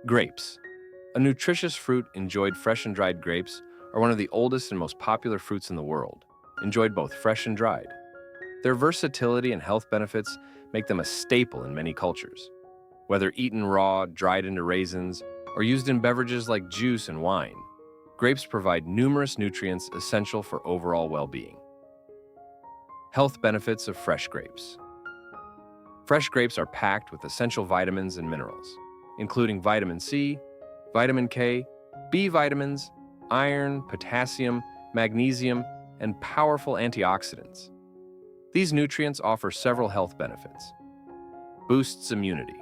Grapes. A nutritious fruit enjoyed fresh and dried grapes are one of the oldest and most popular fruits in the world, enjoyed both fresh and dried. Their versatility and health benefits make them a staple in many cultures. Whether eaten raw, dried into raisins, or used in beverages like juice and wine, grapes provide numerous nutrients essential for overall well-being. Health benefits of fresh grapes. Fresh grapes are packed with essential vitamins and minerals, including vitamin C, vitamin K, B vitamins, iron, potassium, magnesium, and powerful antioxidants. These nutrients offer several health benefits. Boosts immunity.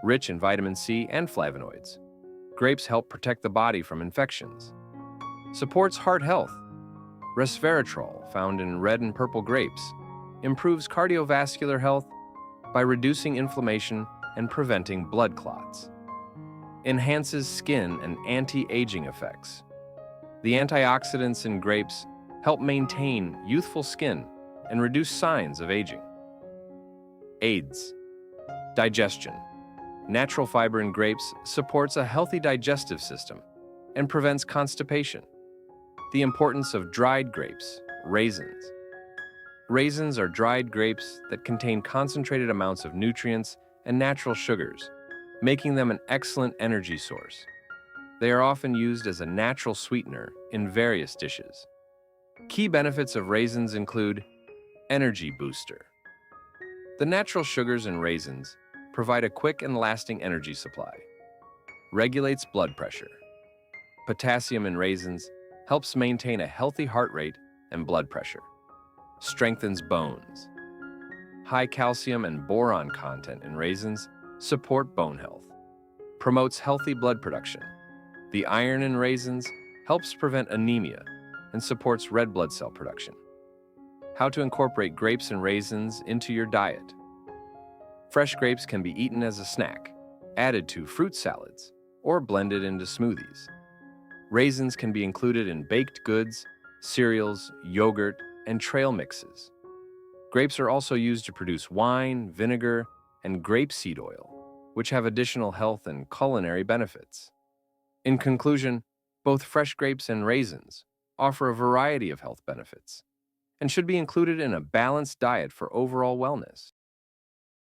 Rich in vitamin C and flavonoids, grapes help protect the body from infections. Supports heart health. Resveratrol, found in red and purple grapes, improves cardiovascular health by reducing inflammation and preventing blood clots. Enhances skin and anti-aging effects. The antioxidants in grapes help maintain youthful skin and reduce signs of aging. Aids. Digestion. Natural fiber in grapes supports a healthy digestive system and prevents constipation. The importance of dried grapes, raisins. Raisins are dried grapes that contain concentrated amounts of nutrients and natural sugars, making them an excellent energy source. They are often used as a natural sweetener in various dishes. Key benefits of raisins include energy booster. The natural sugars in raisins provide a quick and lasting energy supply. Regulates blood pressure. Potassium in raisins helps maintain a healthy heart rate and blood pressure. Strengthens bones. High calcium and boron content in raisins support bone health. Promotes healthy blood production. The iron in raisins helps prevent anemia and supports red blood cell production. How to incorporate grapes and raisins into your diet. Fresh grapes can be eaten as a snack, added to fruit salads, or blended into smoothies. Raisins can be included in baked goods, cereals, yogurt, and trail mixes. Grapes are also used to produce wine, vinegar, and grapeseed oil, which have additional health and culinary benefits. In conclusion, both fresh grapes and raisins offer a variety of health benefits and should be included in a balanced diet for overall wellness.